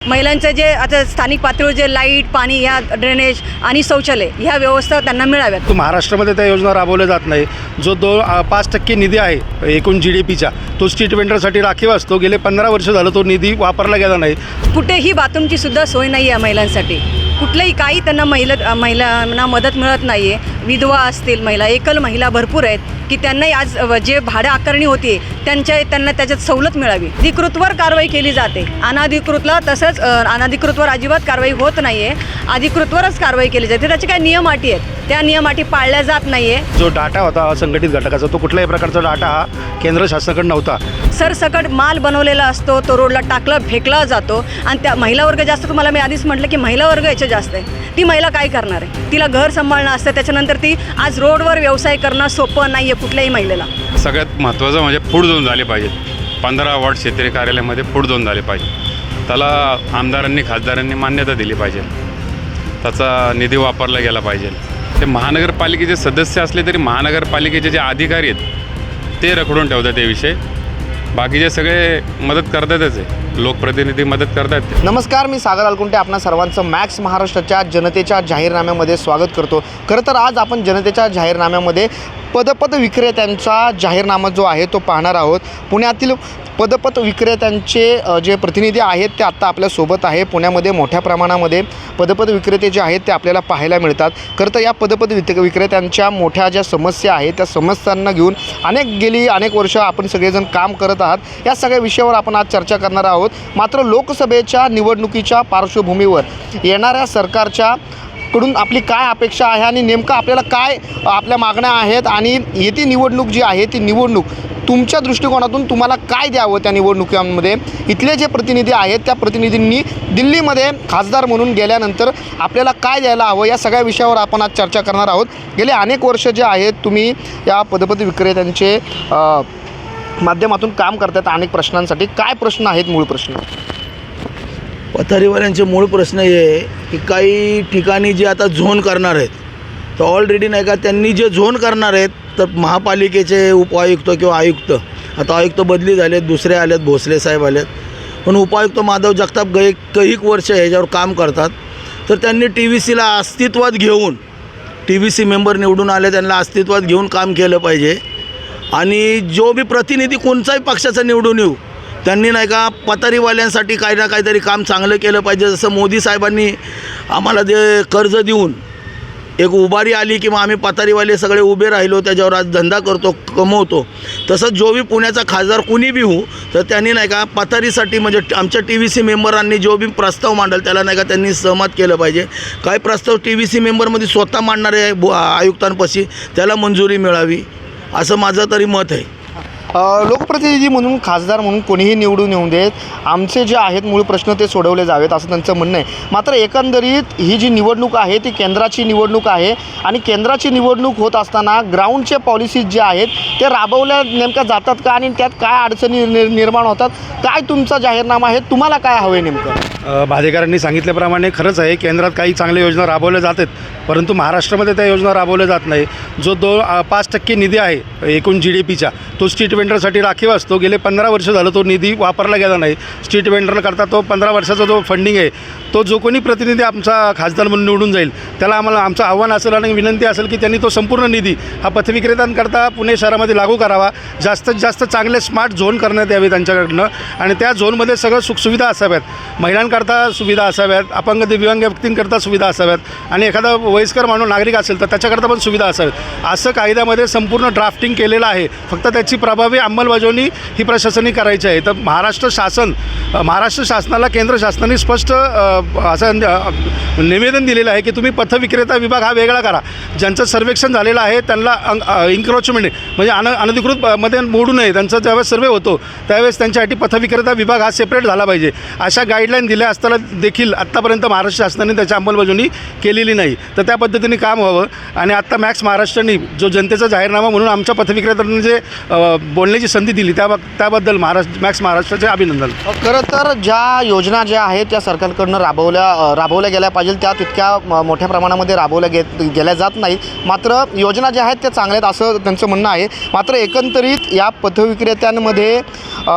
महिलांचं जे आता स्थानिक पातळीवर जे लाईट, पाणी, ह्या ड्रेनेज आणि शौचालय ह्या व्यवस्था त्यांना मिळाव्यात. तो महाराष्ट्रामध्ये त्या योजना राबवल्या जात नाही. जो 5% निधी आहे एकूण GDPचा तो स्ट्रीट वेंडरसाठी राखीव असतो. गेले 15 वर्ष झालं तो निधी वापरला गेला नाही. कुठेही बाथरूमची सुद्धा सोय नाही आहे महिलांसाठी. कुठलंही काही त्यांना महिलांना मदत मिळत नाही आहे. विधवा असतील महिला, एकल महिला भरपूर आहेत की त्यांनाही आज जे भाडं आकारणी होती त्यांना त्याच्यात सवलत मिळावी. अधिकृतवर कारवाई केली जाते, अनधिकृतला तसंच अनधिकृतवर अजिबात कारवाई होत नाही आहे. अधिकृतवरच कारवाई केली जाते. त्याचे काही नियम अटी आहेत, त्या नियम अटी पाळल्या जात नाही आहे. जो डाटा होता असंघटित घटकाचा तो कुठल्याही प्रकारचा डाटा हा केंद्र शासनाकडे नव्हता. सरसकट माल बनवलेला असतो, तो रोडला फेकला जातो आणि त्या महिला वर्ग जास्त, तुम्हाला मी आधीच म्हटलं की महिला वर्ग याच्या जास्त आहे. ती महिला काय करणार आहे? तिला घर सांभाळणं असतं, त्याच्यानंतर ती आज रोडवर व्यवसाय करणं सोपं नाही आहे कुठल्याही महिलेला. सगळ्यात महत्त्वाचं म्हणजे फूड झोन झाले पाहिजेत. 15 वॉर्ड क्षेत्रीय कार्यालयामध्ये फूड झोन झाले पाहिजे. त्याला आमदारांनी खासदारांनी मान्यता दिली पाहिजे. त्याचा निधी वापरला गेला पाहिजे. ते महानगरपालिकेचे सदस्य असले तरी महानगरपालिकेचे जे अधिकारी आहेत ते रखडून ठेवतात ते विषय. बाकीचे सगळे मदत करतातच आहे, लोकप्रतिनिधी मदत करतात. नमस्कार, मी सागर अलकुंटे आपणा सर्वांचं मॅक्स महाराष्ट्राच्या जनतेच्या जाहीरनाम्यामध्ये स्वागत करतो. खरं तर आज आपण जनतेच्या जाहीरनाम्यामध्ये पदपथ विक्रेत्यांचा जाहीरनामा जो आहे तो पाहणार आहोत. पुण्यातील पदपथ विक्रेत्यांचे जे प्रतिनिधी आहेत ते आत्ता आपल्यासोबत आहे. पुण्यामध्ये मोठ्या प्रमाणामध्ये पदपथ विक्रेते जे आहेत ते आपल्याला पाहायला मिळतात. खरं तर या पदपथ विक्रेत्यांच्या मोठ्या ज्या समस्या आहेत त्या समस्यांना घेऊन गेली अनेक वर्ष आपण सगळेजण काम करत आहात. या सगळ्या विषयावर आपण आज चर्चा करणार आहोत. मात्र लोकसभेच्या निवडणुकीच्या पार्श्वभूमीवर येणाऱ्या सरकारच्या कडून आपली काय अपेक्षा आहे आणि नेमकं आपल्याला काय आपल्या मागण्या आहेत आणि येती निवडणूक जी आहे ती निवडणूक तुमच्या दृष्टिकोनातून तुम्हाला काय द्यावं त्या निवडणुकांमध्ये. इथले जे प्रतिनिधी आहेत त्या प्रतिनिधींनी दिल्लीमध्ये खासदार म्हणून गेल्यानंतर आपल्याला काय द्यायला हवं या सगळ्या विषयावर आपण आज चर्चा करणार आहोत. गेले अनेक वर्ष जे आहेत तुम्ही या पदपथ विक्रेत्यांचे माध्यमातून काम करतात अनेक प्रश्नांसाठी. काय प्रश्न आहेत मूळ प्रश्न? पथारीवाल्यांचे मूळ प्रश्न हे आहे की काही ठिकाणी जे आता झोन करणार आहेत तर ऑलरेडी नाही का त्यांनी जे झोन करणार आहेत तर महापालिकेचे उपायुक्त किंवा आयुक्त, आता आयुक्त बदली झालेत, दुसरे आलेत, भोसले साहेब आलेत, पण उपायुक्त माधव जगताप कैक वर्ष ह्याच्यावर काम करतात. तर त्यांनी TVCला अस्तित्वात घेऊन, TVC मेंबर निवडून आले त्यांना अस्तित्वात घेऊन काम केलं पाहिजे. आणि जो बी प्रतिनिधी कोणताही पक्षाचा निवडून येऊ त्यांनी नाही का पथारीवाल्यांसाठी काही ना काहीतरी काम चांगलं केलं पाहिजे. जसं मोदी साहेबांनी आम्हाला जे कर्ज देऊन एक उभारी आली किंवा आम्ही पथारीवाले सगळे उभे राहिलो, त्याच्यावर आज धंदा करतो, कमवतो, तसंच जो बी पुण्याचा खासदार कुणी बी होऊ तर त्यांनी नाही का पथारीसाठी म्हणजे आमच्या TVC मेंबरांनी जो बी प्रस्ताव मांडल त्याला नाही का त्यांनी सहमत केलं पाहिजे. काही प्रस्ताव TVC मेंबरमध्ये स्वतः मांडणारे आयुक्तांपाशी त्याला मंजुरी मिळावी असं माझं तरी मत आहे. लोकप्रतिनिधी म्हणून, खासदार म्हणून कोणीही निवडून येऊ देत, आमचे जे आहेत मूळ प्रश्न ते सोडवले जावेत असं त्यांचं म्हणणं आहे. मात्र एकंदरीत ही जी निवडणूक आहे ती केंद्राची निवडणूक आहे आणि केंद्राची निवडणूक होत असताना ग्राउंडचे पॉलिसीज जे आहेत ते राबवल्या नेमक्या जातात का आणि त्यात काय अडचणी निर्माण होतात? काय तुमचा जाहीरनामा आहे? तुम्हाला काय हवं आहे नेमकं? भादेकरांनी सांगितल्याप्रमाणे खरंच आहे, केंद्रात काही चांगल्या योजना राबवल्या जातात परंतु महाराष्ट्रामध्ये त्या योजना राबवल्या जात नाही. जो 5% निधी आहे एकूण GDPचा तो स्ट्रीट वेंडरसाठी राखीव असतो. गेले 15 वर्ष झालं तो निधी वापरला गेला नाही. स्ट्रीट वेंडर करता तो 15 वर्षाचा जो फंडिंग आहे तो जो कोणी प्रतिनिधी आमचा खासदार म्हणून निवडून जाईल त्याला आमचं आव्हान असेल आणि विनंती असेल की त्यांनी तो संपूर्ण निधी हा पथविक्रेत्यांकरता पुणे शहरामध्ये लागू करावा. जास्तीत जास्त चांगले स्मार्ट झोन करण्यात यावे त्यांच्याकडनं आणि त्या झोनमध्ये सगळं सुखसुविधा असाव्यात. महिलांकरता सुविधा असाव्यात, अपंग दिव्यांग व्यक्तींकरता सुविधा असाव्यात आणि एखादा वयस्कर नागरिक असेल तर त्याच्याकरता पण सुविधा असाव्यात. असं कायद्यामध्ये संपूर्ण ड्राफ्टिंग केलेलं आहे. फक्त त्याची प्रभावी अंमलबजावणी ही प्रशासनाने करायची आहे. तर महाराष्ट्र शासनाला केंद्र शासनाने स्पष्ट असं निवेदन दिलेलं आहे की तुम्ही पथविक्रेता विभाग हा वेगळा करा. ज्यांचं सर्वेक्षण झालेलं आहे त्यांना इंक्रोचमेंट म्हणजे अनधिकृत मध्ये मोडू नये. त्यांचा ज्यावेळेस सर्वे होतो त्यावेळेस त्यांच्यासाठी पथविक्रेता विभाग हा सेपरेट झाला पाहिजे. अशा गाईडलाईन दिल्या असताना देखील आत्तापर्यंत महाराष्ट्र शासनाने त्याची अंमलबजावणी केलेली नाही. तर त्या पद्धतीने काम व्हावं आणि आत्ता मॅक्स महाराष्ट्राने जो जनतेचा जाहीरनामा म्हणून आमच्या पथविक्रेत्यांनी जे बोलण्याची संधी दिली त्याबद्दल मॅक्स महाराष्ट्राचे अभिनंदन. खरं तर ज्या योजना ज्या आहेत त्या सरकारकडनं राबवल्या गेल्या पाहिजे त्या तितक्या मोठ्या प्रमाणामध्ये गेल्या जात नाहीत. मात्र योजना ज्या आहेत त्या चांगल्या आहेत असं त्यांचं म्हणणं आहे. मात्र एकंदरीत या पथविक्रेत्यांमध्ये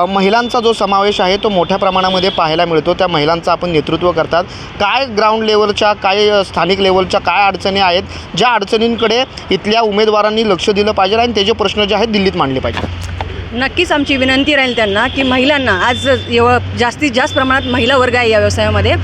महिलांचा जो समावेश आहे तो मोठ्या प्रमाणामध्ये पाहायला मिळतो. त्या महिलांचं आपण नेतृत्व करतात. काय ग्राउंड लेवलच्या काय स्थानिक लेवलच्या काय अडचणी आहेत, ज्या अडचणींकडे इथल्या उमेदवारांनी लक्ष दिलं पाहिजे आणि त्याचे प्रश्न जे आहेत दिल्लीत मांडले पाहिजे. नक्कीच आमची विनंती राहील त्यांना की महिलांना आज जास्तीत जास्त प्रमाणात महिला वर्ग आहे या व्यवसायामध्ये.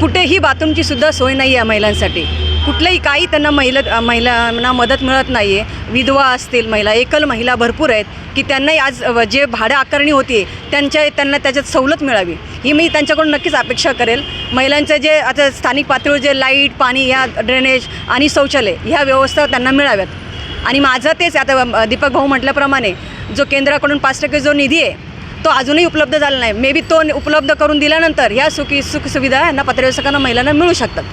कुठेही बाथरूमची सुद्धा सोय नाही आहे महिलांसाठी. कुठलंही काही त्यांना महिलांना मदत मिळत नाही आहे. विधवा असतील महिला, एकल महिला भरपूर आहेत की त्यांनाही आज जे भाडं आकारणी होती त्यांना त्याच्यात सवलत मिळावी ही मी त्यांच्याकडून नक्कीच अपेक्षा करेल. महिलांचं जे आता स्थानिक पातळीवर जे लाईट, पाणी, या ड्रेनेज आणि शौचालय ह्या व्यवस्था त्यांना मिळाव्यात. आणि माझं तेच आता दीपक भाऊ म्हटल्याप्रमाणे जो केंद्राकडून 5% जो निधी आहे तो अजूनही उपलब्ध झाला नाही. मे बी तो उपलब्ध करून दिल्यानंतर ह्या सुखसुविधा यांना पत्रव्यवसायांना महिलांना मिळू शकतात.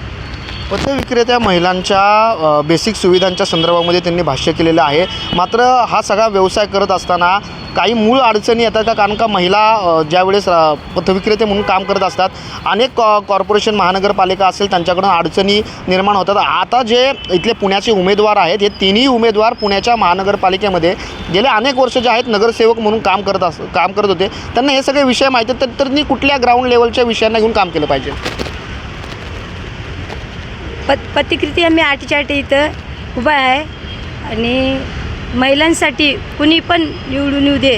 पथविक्रेत्या महिलांच्या बेसिक सुविधांच्या संदर्भामध्ये त्यांनी भाष्य केलेलं आहे. मात्र हा सगळा व्यवसाय करत असताना काही मूळ अडचणी येतात का? कारण का महिला ज्यावेळेस पथविक्रेते म्हणून काम करत असतात अनेक कॉर्पोरेशन महानगरपालिका असेल त्यांच्याकडून अडचणी निर्माण होतात. आता जे इथले पुण्याचे उमेदवार आहेत हे तिन्ही उमेदवार पुण्याच्या महानगरपालिकेमध्ये गेले अनेक वर्ष जे आहेत नगरसेवक म्हणून काम करत होते. त्यांना हे सगळे विषय माहिती आहेत. तर त्यांनी कुठल्या ग्राउंड लेवलच्या विषयांना घेऊन काम केलं पाहिजे? पथविक्रेते आम्ही आठीच्या इथं उभा आहे आणि महिलांसाठी कुणी पण निवडून येऊ दे,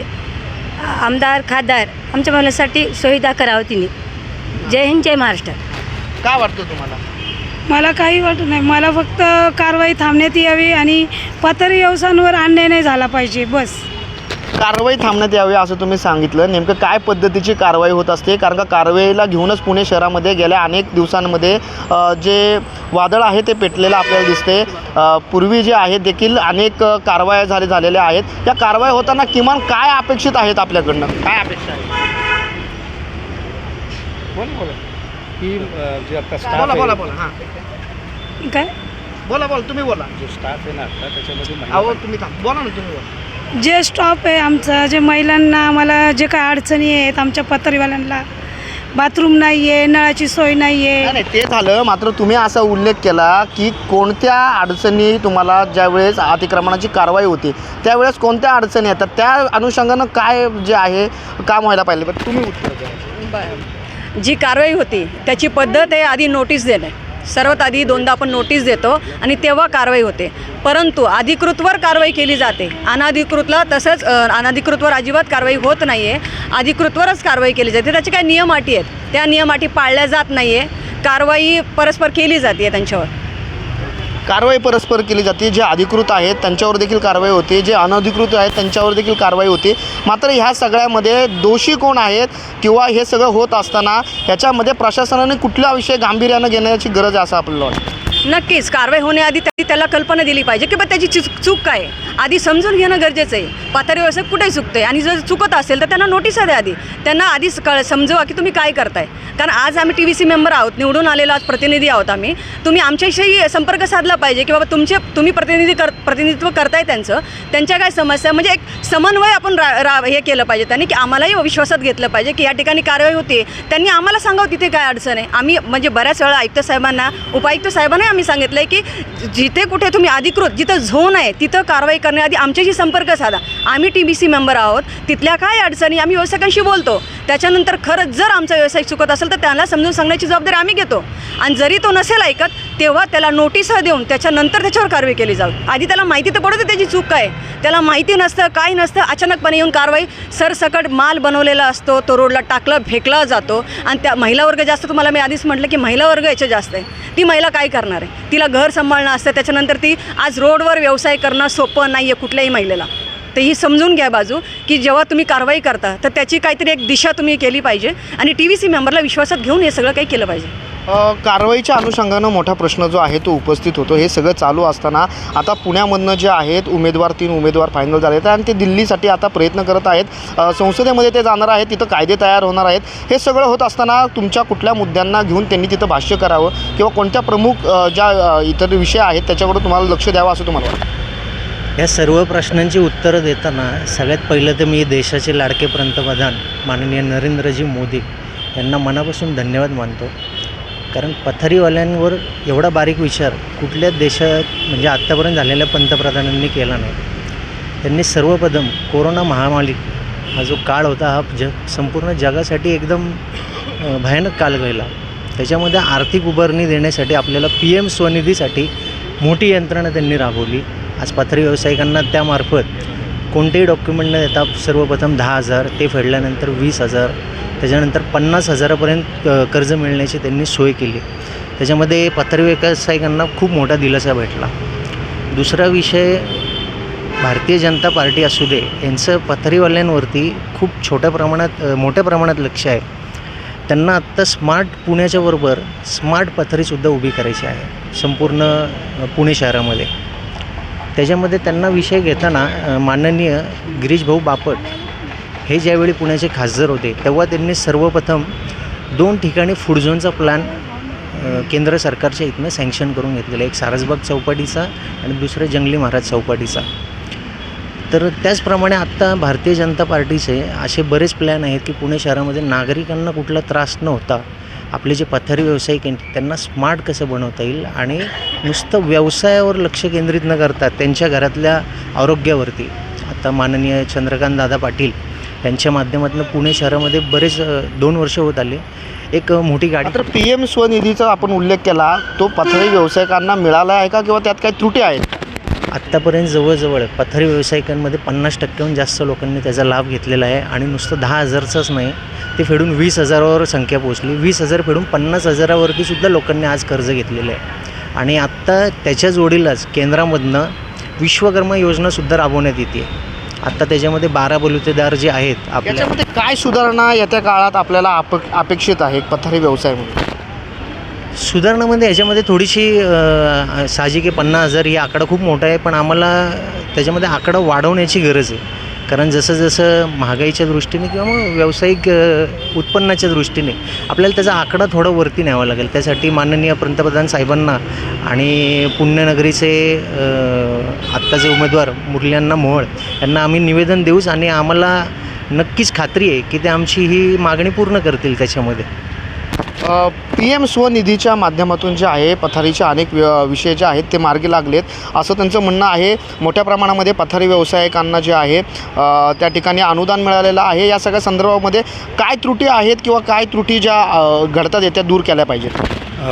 आमदार खासदार आमच्या महिलांसाठी सुविधा करावं तिने. जय हिंद, जय महाराष्ट्र. काय वाटतं तुम्हाला? मला काही वाटत नाही. मला फक्त कारवाई थांबण्यात यावी आणि पथर व्यवसायांवर अन्याय नाही झाला पाहिजे, बस. कारवाई थांबण्यात यावी असं तुम्ही सांगितलं. नेमकं काय पद्धतीची कारवाई होत असते? कारण का कारवाईला घेऊनच पुणे शहरामध्ये गेल्या अनेक दिवसांमध्ये जे वादळ आहे ते पेटलेलं आपल्याला दिसते. पूर्वी जे आहे देखील अनेक कारवाया झालेल्या आहेत. या कारवाई होताना किमान काय अपेक्षित आहेत आपल्याकडनं? काय अपेक्षा आहे? बोला हां काय बोला तुम्ही बोला. जो स्टाफ आहे ना त्याच्यामध्ये तुम्ही बोला ना, तुम्ही बोला. जे स्टॉप आहे आमचं, जे महिलांना आम्हाला जे काय अडचणी आहेत आमच्या पथरीवाल्यांना, बाथरूम नाही आहे, नळाची सोय नाही आहे. नाही ते झालं. मात्र तुम्ही असा उल्लेख केला की कोणत्या अडचणी तुम्हाला ज्यावेळेस अतिक्रमणाची कारवाई होती त्यावेळेस कोणत्या अडचणी येतात, त्या अनुषंगानं काय जे आहे काम व्हायला पाहिजे? पण तुम्ही उत्तर द्या. जी कारवाई होती त्याची पद्धत आहे आधी नोटीस देणे. सर्वात आधी 2दा आपण नोटीस देतो आणि तेव्हा कारवाई होते. परंतु अधिकृतवर कारवाई केली जाते. अनधिकृतला तसंच अनधिकृतवर अजिबात कारवाई होत नाही आहे. अधिकृतवरच कारवाई केली जाते. त्याचे काही नियम अटी आहेत, त्या नियम अटी पाळल्या जात नाही आहे. कारवाई परस्पर केली जाते. त्यांच्यावर कारवाई परस्पर केली जाते. जे अधिकृत आहेत त्यांच्यावर देखील कारवाई होते, जे अनधिकृत आहेत त्यांच्यावर देखील कारवाई होते. मात्र ह्या सगळ्यामध्ये दोषी कोण आहेत किंवा हे सगळं होत असताना ह्याच्यामध्ये प्रशासनाने कुठला विषय गांभीर्यानं घेण्याची गरज आहे असं आपल्याला वाटतं? नक्कीच कारवाई होण्याआधी त्याला कल्पना दिली पाहिजे की बा त्याची चूक काय आहे. आधी समजून घेणं गरजेचं आहे. पाथरी व्यवसाय कुठे चुकते आणि जर चुकत असेल तर त्यांना नोटीस द्या. त्यांना आधीच समजवा की तुम्ही काय करताय. कारण आज आम्ही TVC मेंबर आहोत, निवडून आलेलो आज प्रतिनिधी आहोत आम्ही. तुम्ही आमच्याशी संपर्क साधला पाहिजे की बाबा तुम्ही प्रतिनिधित्व करताय त्यांच्या काय समस्या, म्हणजे एक समन्वय आपण हे केलं पाहिजे त्यांनी की आम्हालाही विश्वासात घेतलं पाहिजे की या ठिकाणी कारवाई होते. त्यांनी आम्हाला सांगावं तिथे काय अडचण आहे. आम्ही म्हणजे बऱ्याच वेळा आयुक्त साहेबांना, उपायुक्त साहेबांना आम्ही सांगितलं आहे की जिथे कुठे तुम्ही अधिकृत जिथं झोन आहे तिथं कारवाई करण्याआधी आमच्याशी संपर्क साधा. आम्ही TBC मेंबर आहोत, तिथल्या काय अडचणी आम्ही व्यावसायिकांशी बोलतो. त्याच्यानंतर खरंच जर आमचा व्यवसाय चुकत असेल तर त्यांना समजून सांगण्याची जबाबदारी आम्ही घेतो. आणि जरी तो नसेल ऐकत तेव्हा त्याला नोटीस देऊन त्याच्यानंतर त्याच्यावर कारवाई केली जाऊ. आधी त्याला माहिती तर पडतं त्याची चूक काय. त्याला माहिती नसतं, काही नसतं, अचानकपणे येऊन कारवाई. सरसकट माल बनवलेला असतो, तो रोडला फेकला जातो. आणि त्या महिला वर्ग जास्त, तुम्हाला मी आधीच म्हटलं की महिला वर्ग याच्या जास्त आहे. ती महिला काय करणार आहे? तिला घर सांभाळणं असतं. त्याच्यानंतर ती आज रोडवर व्यवसाय करणं सोपं नाही आहे कुठल्याही महिलेला. तर ही समजून घ्या बाजू की जेव्हा तुम्ही कारवाई करता तर त्याची काहीतरी एक दिशा तुम्ही केली पाहिजे आणि TVC मेंबरला विश्वासात घेऊन हे सगळं काही केलं पाहिजे. कारवाईच्या अनुषंगानं मोठा प्रश्न जो आहे तो उपस्थित होतो. हे सगळं चालू असताना आता पुण्यामधनं जे आहेत 3 उमेदवार फायनल झाले आहेत आणि ते दिल्लीसाठी आता प्रयत्न करत आहेत. संसदेमध्ये ते जाणार आहेत, तिथं कायदे तयार होणार आहेत. हे सगळं होत असताना तुमच्या कुठल्या मुद्द्यांना घेऊन त्यांनी तिथं भाष्य करावं किंवा कोणत्या प्रमुख ज्या इतर विषय आहेत त्याच्याकडे तुम्हाला लक्ष द्यावं असं तुम्हाला वाटतं? या सर्व प्रश्नांची उत्तरं देताना सगळ्यात पहिलं तर मी देशाचे लाडके पंतप्रधान माननीय नरेंद्रजी मोदी यांना मनापासून धन्यवाद मानतो. कारण पथारीवाल्यांवर एवढा बारीक विचार कुठल्याच देशात म्हणजे आत्तापर्यंत झालेल्या पंतप्रधानांनी केला नाही. त्यांनी सर्वप्रथम कोरोना महामारी हा जो काळ होता हा संपूर्ण जगासाठी एकदम भयानक काळ गेला. त्याच्यामध्ये आर्थिक उभारणी देण्यासाठी आपल्याला PM स्वनिधीसाठी मोठी यंत्रणा त्यांनी राबवली. आज पथारी व्यावसायिकांना त्यामार्फत कोणतेही डॉक्युमेंट न देता सर्वप्रथम 10,000 ते फेडल्यानंतर 20,000 त्याच्यानंतर 50,000पर्यंत कर्ज मिळण्याची त्यांनी सोय केली. त्याच्यामध्ये पथारी व्यावसायिकांना खूप मोठा दिलासा भेटला. दुसरा विषय भारतीय जनता पार्टी असू दे यांचं पथारीवाल्यांवरती खूप मोठ्या प्रमाणात लक्ष आहे. त्यांना आत्ता स्मार्ट पुण्याच्या बरोबर स्मार्ट पथारीसुद्धा उभी करायची आहे संपूर्ण पुणे शहरामध्ये. त्याच्यामध्ये त्यांना विषय घेताना माननीय गिरीश भाऊ बापट हे ज्यावेळी पुण्याचे खासदार होते तेव्हा त्यांनी सर्वप्रथम 2 ठिकाणी फूड झोनचा प्लॅन केंद्र सरकारच्या इथनं सँक्शन करून घेतलेला. एक सारसबाग चौपाटीचा आणि दुसरं जंगली महाराज चौपाटीचा. तर त्याचप्रमाणे आत्ता भारतीय जनता पार्टीचे असे बरेच प्लॅन आहेत की पुणे शहरामध्ये नागरिकांना कुठला त्रास न होता आपले जे पथारी व्यावसायिक आहेत त्यांना स्मार्ट कसं बनवता येईल आणि नुसतं व्यवसायावर लक्ष केंद्रित न करता त्यांच्या घरातल्या आरोग्यावरती. आता माननीय चंद्रकांत दादा पाटील यांच्या माध्यमातून पुणे शहरामध्ये बरेच 2 वर्ष होत आले एक मोठी गाडी. तर PM स्वनिधीचा आपण उल्लेख केला, तो पथारी व्यावसायिकांना मिळाला आहे का किंवा त्यात काही त्रुटी आहेत? आत्तापर्यंत जवळजवळ पथारी व्यावसायिकांमध्ये 50%हून जास्त लोकांनी त्याचा लाभ घेतलेला आहे. आणि नुसतं 10,000चंच नाही, ते फेडून 20,000वर संख्या पोहोचली. 20,000 फेडून 50,000वरती सुद्धा लोकांनी आज कर्ज घेतलेलं आहे. आणि आत्ता त्याच्या जोडीलाच केंद्रामधनं विश्वकर्मा योजनासुद्धा राबवण्यात येते. आत्ता त्याच्यामध्ये 12 बलुतेदार जे आहेत आपल्या. याच्यामध्ये काय सुधारणा येत्या काळात आपल्याला अपेक्षित आहे पथारी व्यवसाय म्हणून? सुधारणामध्ये ह्याच्यामध्ये थोडीशी साहजिक आहे. 50,000 ही आकडा खूप मोठा आहे, पण आम्हाला त्याच्यामध्ये आकडा वाढवण्याची गरज आहे. कारण जसं जसं महागाईच्या दृष्टीने किंवा मग व्यावसायिक उत्पन्नाच्या दृष्टीने आपल्याला त्याचा आकडा थोडा वरती न्यावा लागेल. त्यासाठी माननीय पंतप्रधान साहेबांना आणि पुण्यनगरीचे आत्ताचे उमेदवार मुरलीअण्णा मोहोळ यांना आम्ही निवेदन देऊच आणि आम्हाला नक्कीच खात्री आहे की ते आमची ही मागणी पूर्ण करतील. त्याच्यामध्ये PM स्वनिधीच्या माध्यमातून जे आहे पथारीचे अनेक विषय जे आहेत ते मार्गी लागलेत असं त्यांचं म्हणणं आहे. मोठ्या प्रमाणामध्ये पथारी व्यावसायिकांना जे आहे त्या ठिकाणी अनुदान मिळालेलं आहे. या सगळ्या संदर्भामध्ये काय त्रुटी आहेत किंवा काय त्रुटी ज्या घडतात त्या दूर केल्या पाहिजेत?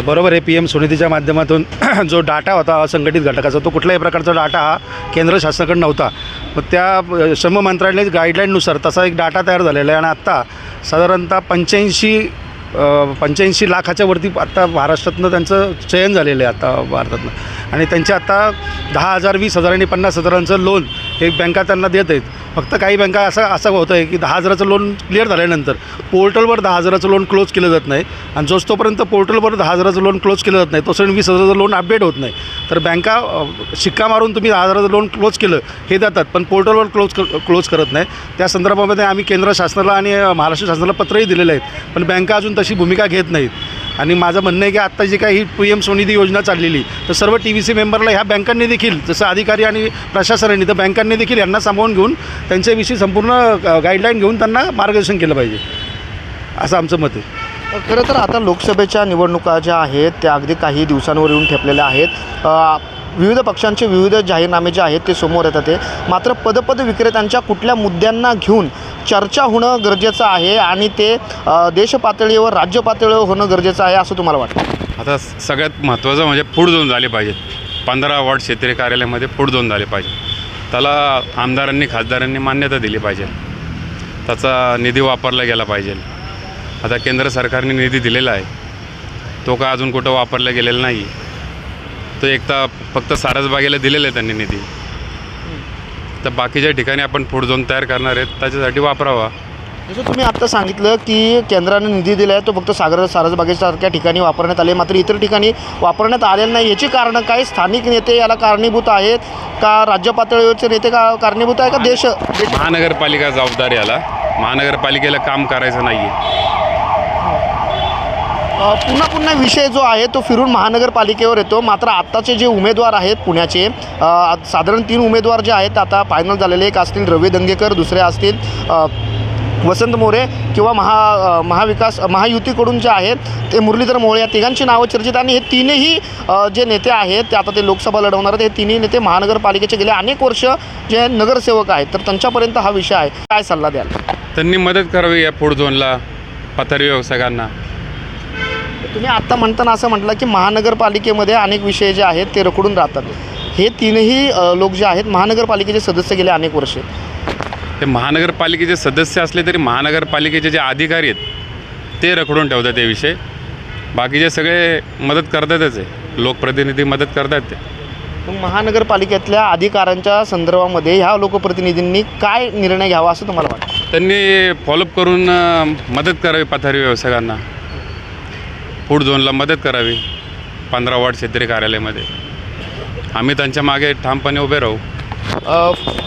बरोबर आहे. PM स्वनिधीच्या माध्यमातून जो डाटा होता असंघटित घटकाचा तो कुठल्याही प्रकारचा डाटा हा केंद्र शासनाकडे नव्हता. मग त्या श्रम मंत्रालयाच्या गाईडलाईननुसार तसा एक डाटा तयार झालेला आहे. आणि आत्ता साधारणतः 85 लाखाच्या वरती आत्ता महाराष्ट्रातनं त्यांचं चयन झालेलं आहे आत्ता भारतातनं. आणि त्यांचे आत्ता 10,000 20,000 आणि 50,000चं लोन हे बँका त्यांना देत आहेत. फक्त काही बँका असं होतं आहे की 10,000चं लोन क्लिअर झाल्यानंतर पोर्टलवर 10,000चं लोन क्लोज केलं जात नाही. आणि जोपर्यंत पोर्टलवर 10,000चं लोन क्लोज केलं जात नाही तोपर्यंत 20,000चं लोन अपडेट होत नाही. तर बँका शिक्का मारून तुम्ही 10,000चं लोन क्लोज केलं हे देतात, पण पोर्टलवर क्लोज करत नाही. त्या संदर्भामध्ये आम्ही केंद्र शासनाला आणि महाराष्ट्र शासनाला पत्रही दिलेलं आहेत, पण बँका अजून तशी भूमिका घेत नाहीत. आणि माझं म्हणणं आहे की आत्ता जी काही ही PM स्वनिधी योजना चाललेली तर सर्व TVC मेंबरला ह्या बँकांनी देखील जसं अधिकारी आणि प्रशासनाने तर बँकांनी देखील यांना सामावून घेऊन त्यांच्याविषयी संपूर्ण गाईडलाईन घेऊन त्यांना मार्गदर्शन केलं पाहिजे असं आमचं मत आहे. खरं तर आता लोकसभेच्या निवडणुका ज्या आहेत त्या अगदी काही दिवसांवर येऊन ठेपलेल्या आहेत. विविध पक्षांचे विविध जाहीरनामे जे आहेत ते समोर येतात. मात्र पद विक्रेत्यांच्या कुठल्या मुद्द्यांना घेऊन चर्चा होणं गरजेचं आहे आणि ते देश पातळीवर राज्य पातळीवर होणं गरजेचं आहे असं तुम्हाला वाटतं? आता सगळ्यात महत्त्वाचं म्हणजे फूड झोन झाले पाहिजेत. 15 वॉर्ड क्षेत्रीय कार्यालयामध्ये फूड झोन झाले पाहिजे. त्याला आमदारांनी खासदारांनी मान्यता दिली पाहिजे. त्याचा निधी वापरला गेला पाहिजे. आता केंद्र सरकारने निधी दिलेला आहे, तो का अजून कुठं वापरला गेलेला नाही. तो एकदा फक्त सारसबागेला दिलेला आहे त्यांनी निधी. तर बाकीच्या ठिकाणी आपण फूड झोन तयार करणार आहेत त्याच्यासाठी वापरावा. जसं तुम्ही आत्ता सांगितलं की केंद्राने निधी दिला आहे तो फक्त सारसबागेसारख्या ठिकाणी वापरण्यात आले, मात्र इतर ठिकाणी वापरण्यात आलेलं नाही. याची कारणं काही स्थानिक नेते याला कारणीभूत आहेत का राज्य पातळीवरचे नेते कारणीभूत आहे का देश? महानगरपालिका जबाबदार याला. महानगरपालिकेला काम करायचं नाही आहे. पुन्हा विषय जो आहे तो फिरून महानगरपालिकेवर येतो. मात्र आत्ताचे जे उमेदवार आहेत पुण्याचे, साधारण 3 उमेदवार जे आहेत आता फायनल झालेले, एक असतील रवी दंगेकर, दुसरे असतील वसंत मोरे किंवा महायुतीकडून जे आहेत ते मुरलीधर मोहोळ, या तिघांची नावं चर्चेत. आणि हे तीनही जे नेते आहेत ते आता ते लोकसभा लढवणार आहेत. हे तिन्ही नेते महानगरपालिकेचे गेले अनेक वर्ष जे नगरसेवक आहेत, तर त्यांच्यापर्यंत हा विषय आहे. काय सल्ला द्याल? त्यांनी मदत करावी या फूड झोनला, पथारी व्यावसायिकांना. तुम्ही आत्ता म्हणताना असं म्हटलं की महानगरपालिकेमध्ये अनेक विषय जे आहेत ते रखडून राहतात. हे तीनही लोक जे आहेत महानगरपालिकेचे सदस्य गेले अनेक वर्षे. हे महानगरपालिकेचे सदस्य असले तरी महानगरपालिकेचे जे अधिकारी आहेत ते रखडून ठेवतात ते विषय. बाकीचे सगळे मदत करतातच आहे, लोकप्रतिनिधी मदत करतात ते. मग महानगरपालिकेतल्या अधिकाऱ्यांच्या संदर्भामध्ये ह्या लोकप्रतिनिधींनी काय निर्णय घ्यावा असं तुम्हाला वाटतं? त्यांनी फॉलोअप करून मदत करावी पथारी व्यावसायिकांना, फूड झोनला मदत करावी. 15 वॉर्ड क्षेत्रीय कार्यालयामध्ये आम्ही त्यांच्या मागे ठामपणे उभे राहू.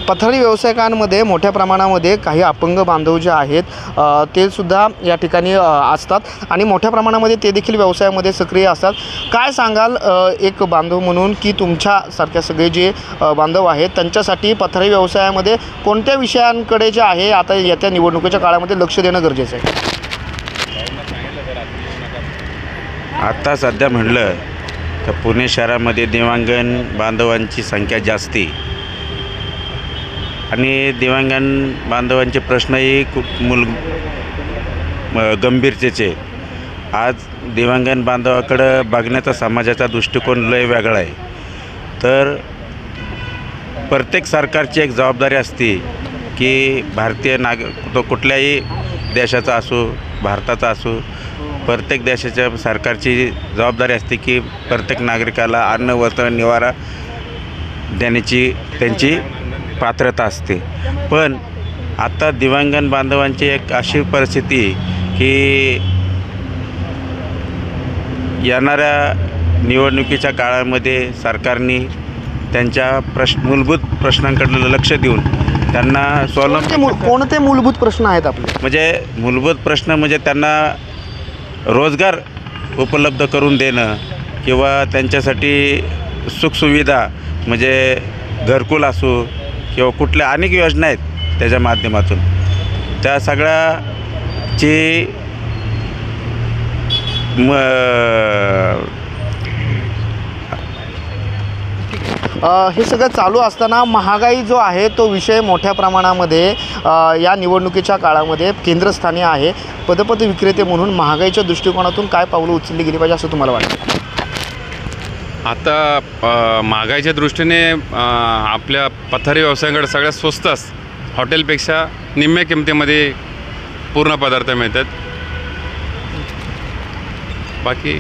पथारी व्यावसायिकांमध्ये मोठ्या प्रमाणामध्ये काही अपंग बांधव जे आहेत ते सुद्धा या ठिकाणी असतात आणि मोठ्या प्रमाणामध्ये ते देखील व्यवसायामध्ये सक्रिय असतात. काय सांगाल एक बांधव म्हणून की तुमच्यासारख्या सगळे जे बांधव आहेत त्यांच्यासाठी पथारी व्यवसायामध्ये कोणत्या विषयांकडे जे आहे आता येत्या निवडणुकीच्या काळामध्ये लक्ष देणं गरजेचं आहे? आत्ता सध्या म्हणलं तर पुणे शहरामध्ये दिव्यांग बांधवांची संख्या जास्ती आणि दिव्यांग बांधवांचे प्रश्नही खूप गंभीरतेचे. आज दिव्यांग बांधवाकडं बघण्याचा समाजाचा दृष्टिकोन लय वेगळा आहे. तर प्रत्येक सरकारची एक जबाबदारी असते की भारतीय तो कुठल्याही देशाचा असो, भारताचा असो, प्रत्येक देशाच्या सरकारची जबाबदारी असते की प्रत्येक नागरिकाला अन्न, वस्त्र, निवारा देण्याची त्यांची पात्रता असते. पण आता दिव्यांग बांधवांची एक अशी परिस्थिती की येणाऱ्या निवडणुकीच्या काळामध्ये सरकारने त्यांच्या मूलभूत प्रश्नांकडे लक्ष देऊन त्यांना कोणते मूलभूत प्रश्न आहेत आपले? म्हणजे मूलभूत प्रश्न म्हणजे त्यांना रोजगार उपलब्ध करून देणं किंवा त्यांच्यासाठी सुखसुविधा म्हणजे घरकुल असो किंवा कुठल्या अनेक योजना आहेत त्याच्या माध्यमातून त्या सगळ्याची हे सगळं चालू असताना महागाई जो आहे तो विषय मोठ्या प्रमाणामध्ये या निवडणुकीच्या काळामध्ये केंद्रस्थानी आहे. पदपथ विक्रेते म्हणून महागाईच्या दृष्टिकोनातून काय पावलं उचलली गेली पाहिजे असं तुम्हाला वाटतं? आता महागाईच्या दृष्टीने आपल्या पथारी व्यवसायांकडे सगळ्यात स्वस्त असतं. हॉटेलपेक्षा निम्म्या किमतीमध्ये पूर्ण पदार्थ मिळतात. बाकी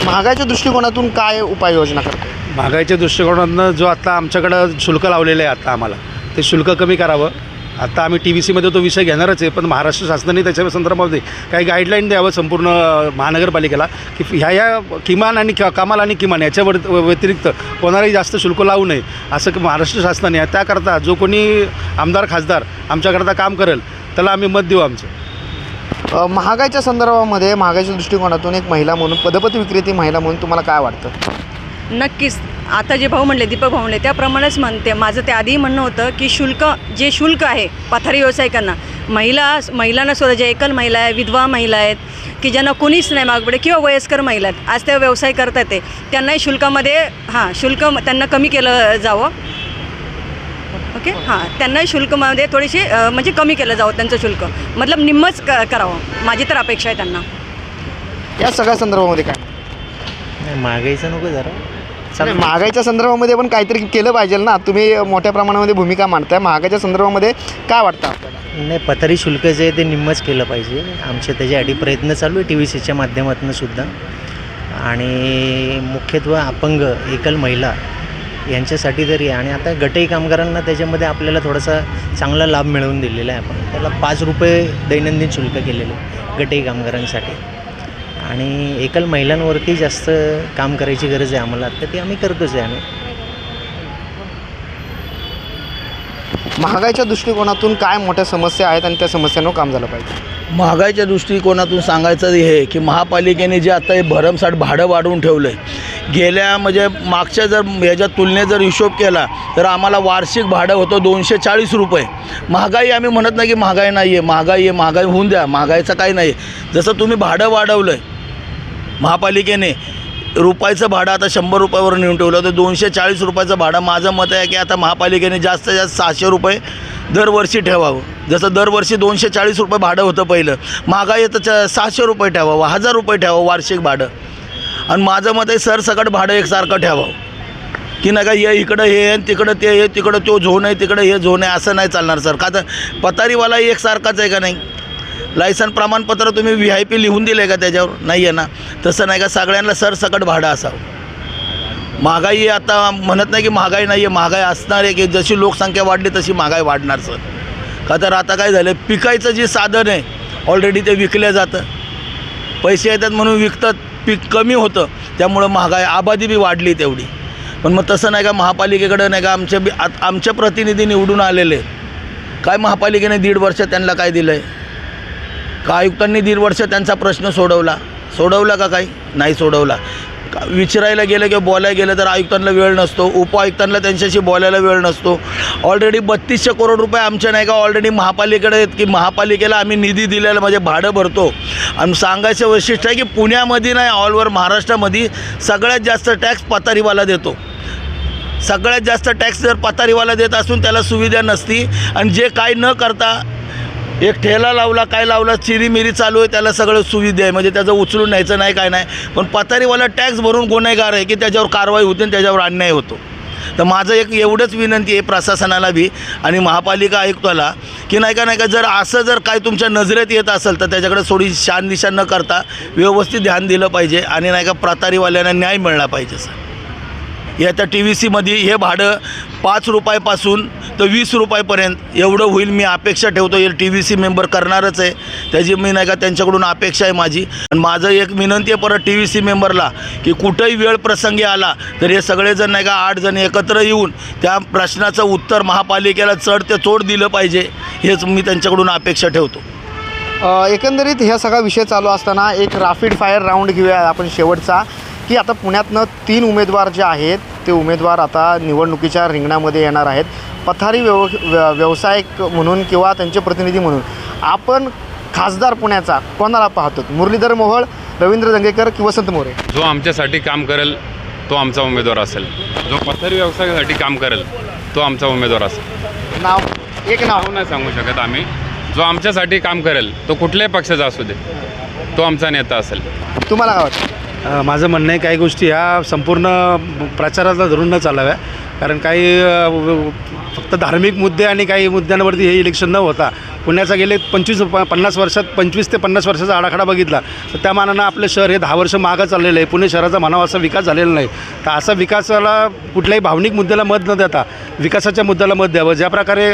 महागाईच्या दृष्टिकोनातून काय उपाययोजना करतो? महागाईच्या दृष्टिकोनातून जो आता आमच्याकडं शुल्क लावलेलं आहे आता आम्हाला ते शुल्क कमी करावं. आता आम्ही TVCमध्ये तो विषय घेणारच आहे, पण महाराष्ट्र शासनाने त्याच्या संदर्भामध्ये काही गाईडलाईन द्यावं संपूर्ण महानगरपालिकेला की ह्या किमान आणि कमाल आणि किमान याच्यावर व्यतिरिक्त कोणालाही जास्त शुल्क लावू नये असं महाराष्ट्र शासनाने. त्याकरता जो कोणी आमदार खासदार आमच्याकरता काम करेल त्याला आम्ही मत देऊ आमचं. महागाईच्या संदर्भामध्ये महागाईच्या दृष्टिकोनातून एक महिला म्हणून, पदपथ विक्रेती महिला म्हणून तुम्हाला काय वाटतं? नक्कीच आता जे भाऊ म्हणले, दीपक भाऊ म्हणले त्याप्रमाणेच म्हणते. माझं त्या आधीही म्हणणं होतं की जे शुल्क आहे पथारी व्यावसायिकांना, महिलांना सुद्धा जे एकल महिला आहे, विधवा महिला आहेत की ज्यांना कोणीच नाही मागपुढे किंवा वयस्कर महिला आहेत, आज त्या व्यवसाय करतात ते, त्यांनाही शुल्कामध्ये शुल्क त्यांना कमी केलं जावं. ओके, त्यांनाही शुल्कमध्ये थोडीशी म्हणजे कमी केलं जावं त्यांचं शुल्क, मतलब निम्मच करावं, माझी तर अपेक्षा आहे त्यांना. या सगळ्या संदर्भामध्ये काय? महागाईचं नको जरा महागाईच्या संदर्भामध्ये पण काहीतरी केलं पाहिजे ना. तुम्ही मोठ्या प्रमाणामध्ये भूमिका मांडताय, महागाईच्या संदर्भामध्ये काय वाटतं आपल्याला? नाही, पथारी शुल्क जे आहे ते निम्मच केलं पाहिजे. आमचे त्याच्यासाठी प्रयत्न चालू आहे TVCच्या माध्यमातून सुद्धा. आणि मुख्यत्वे अपंग एकल महिला यांच्यासाठी तरी, आणि आता गटई कामगारांना त्याच्यामध्ये आपल्याला थोडासा चांगला लाभ मिळवून दिलेला आहे. आपण त्याला 5 रुपये दैनंदिन शुल्क केलेलं आहे गटई कामगारांसाठी. आणि एकल महिलांवरती जास्त काम करायची गरज आहे आम्हाला, तर ते आम्ही करतोच आहे. आम्ही महागाईच्या दृष्टिकोनातून काय मोठ्या समस्या आहेत आणि त्या समस्यांवर काम झालं पाहिजे? महागाईच्या दृष्टिकोनातून सांगायचं हे की महापालिकेने जे आता हे भरमसाठ भाडं वाढवून ठेवलं आहे, गेल्या म्हणजे मागच्या जर ह्याच्या तुलनेत जर हिशोब केला तर आम्हाला वार्षिक भाडं होतं 240 रुपये. महागाई आम्ही म्हणत नाही की महागाई नाही आहे, महागाई होऊन द्या, महागाईचं काही नाही. जसं तुम्ही भाडं वाढवलं आहे महापालिकेने, रुपयाचं भाडं आता 100 रुपयावर नेऊन ठेवलं तर 240 रुपयाचं भाडं. माझं मत आहे की आता महापालिकेने जास्तीत जास्त 600 रुपये दरवर्षी ठेवावं. जसं दरवर्षी 240 रुपये भाडं होतं पहिलं, महागाई येतं 600 रुपये ठेवावं, 1000 रुपये ठेवावं वार्षिक भाडं. आणि माझं मत आहे सरसकट भाडं एकसारखं ठेवावं, की नाही का हे इकडं हे आणि तिकडं ते, हे तिकडं तो झोन आहे, तिकडं हे झोन आहे, असं नाही चालणार सर. का तर पतारीवाला एकसारखाच आहे का नाही? लायसन प्रमाणपत्र तुम्ही VIP लिहून दिलं आहे का त्याच्यावर? नाही आहे ना. तसं नाही का सगळ्यांना सरसकट भाडं असावं. महागाई आता म्हणत नाही की महागाई नाही आहे, महागाई असणार आहे की जशी लोकसंख्या वाढली तशी महागाई वाढणार सर. का तर आता काय झालं, पिकायचं जे साधन आहे ऑलरेडी ते विकलं जातं, पैसे येतात म्हणून विकतात, पीक कमी होतं, त्यामुळं महागाई आबादी बी वाढली तेवढी. पण मग तसं नाही का महापालिकेकडं नाही का आमचे प्रतिनिधी निवडून आलेले, काय महापालिकेने 1.5 वर्ष त्यांना काय दिलं आहे? का आयुक्तांनी 1.5 वर्ष त्यांचा प्रश्न सोडवला का? काही नाही सोडवला. विचारायला गेलं किंवा बोलायला गेलं तर आयुक्तांना वेळ नसतो, उपआयुक्तांना त्यांच्याशी बोलायला वेळ नसतो. ऑलरेडी 3200 करोड रुपये आमच्या नाही का ऑलरेडी महापालिकेकडे आहेत, की महापालिकेला आम्ही निधी दिलेला म्हणजे भाडं भरतो. आणि सांगायचं वैशिष्ट्य आहे की पुण्यामध्ये नाही, ऑल ओव्हर महाराष्ट्रामध्ये सगळ्यात जास्त टॅक्स पतारीवाला देतो. सगळ्यात जास्त टॅक्स जर पतारीवाला देत असून त्याला सुविधा नसती, आणि जे काय न करता एक ठेला लावला, काय लावला, चिरीमिरी चालू आहे, त्याला सगळं सुविधा आहे, म्हणजे त्याचं उचलून न्यायचं नाही, काय नाही. पण पतारीवाला टॅक्स भरून गुन्हेगार आहे की त्याच्यावर कारवाई होते आणि त्याच्यावर अन्याय होतो. तर माझं एक एवढंच विनंती आहे प्रशासनाला बी आणि महापालिका आयुक्ताला, की नाही का जर असं जर काय तुमच्या नजरेत येत असेल तर त्याच्याकडे थोडी शानदिशा न करता व्यवस्थित ध्यान दिलं पाहिजे आणि नाही का पतारीवाल्यांना न्याय मिळाला पाहिजे सर. याच्या TVCमध्ये हे भाडं 5 रुपयापासून तर 20 रुपयापर्यंत एवढं होईल मी अपेक्षा ठेवतो. हे TVC मेंबर करणारच आहे, त्याची मी नाही का त्यांच्याकडून अपेक्षा आहे माझी. आणि माझं एक विनंती आहे परत TVC मेंबरला, की कुठंही वेळ प्रसंगी आला तर हे सगळेजण नाही का 8 जण एकत्र येऊन त्या प्रश्नाचं उत्तर महापालिकेला चढ ते तोड दिलं पाहिजे, हेच मी त्यांच्याकडून अपेक्षा ठेवतो. एकंदरीत ह्या सगळा विषय चालू असताना एक रॅपिड फायर राऊंड घेऊया आपण शेवटचा, की आता पुण्यातनं 3 उमेदवार जे आहेत ते उमेदवार आता निवडणुकीच्या रिंगणामध्ये येणार आहेत. पथारी व्यावसायिक म्हणून किंवा त्यांचे प्रतिनिधी म्हणून आपण खासदार पुण्याचा कोणाला पाहतो? मुरलीधर मोहोळ, रवींद्र दंगेकर की वसंत मोरे? जो आमच्यासाठी काम करेल तो आमचा उमेदवार असेल, जो पथारी व्यवसायासाठी काम करेल तो आमचा उमेदवार असेल. नाव नाही सांगू शकत आम्ही. जो आमच्यासाठी काम करेल तो कुठल्याही पक्षाचा असू दे, तो आमचा नेता असेल. तुम्हाला काय वाटतं? माझं म्हणणं आहे काही गोष्टी ह्या संपूर्ण प्रचाराला धरून न चालाव्या, कारण काही फक्त धार्मिक मुद्दे आणि काही मुद्द्यांवरती हे इलेक्शन न होता पुण्याचा गेले 25-50 वर्षात 25 ते 50 वर्षाचा आराखडा बघितला तर त्या मानानं आपलं शहर हे 10 वर्ष मागं चाललेलं आहे. पुणे शहराचा म्हणावा असा विकास झालेला नाही. तर असा विकासाला कुठल्याही भावनिक मुद्द्याला मत न देता विकासाच्या मुद्द्याला मत द्यावं. ज्या प्रकारे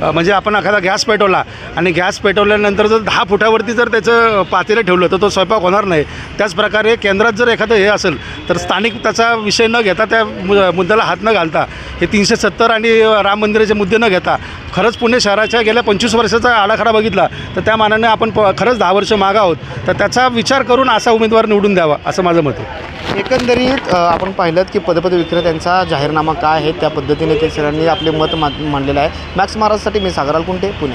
म्हणजे आपण एखादा गॅस पेटवला आणि गॅस पेटवल्यानंतर जर 10 फुटावरती जर त्याचं पातेलं ठेवलं तर तो स्वयंपाक होणार नाही. त्याचप्रकारे केंद्रात जर एखादं हे असेल तर स्थानिक त्याचा विषय न घेता त्या मुद्द्याला हात न घालता हे 370 आणि राम मंदिराचे मुद्दे न घेता खरंच पुणे शहराच्या गेल्या 25 वर्षाचा आराखडा बघितला तर त्या मानाने आपण खरंच 10 वर्ष मागं आहोत. तर त्याचा विचार करून असा उमेदवार निवडून द्यावा असं माझं मत आहे. एकंदरीत आपण पाहिलं की पदपद विक्रेत्यांचा जाहीरनामा काय आहे त्या पद्धतीने ते सरांनी आपले मत मांडलेलं आहे. मॅक्स महाराजसाठी मी सागराल कुंटे, पुणे.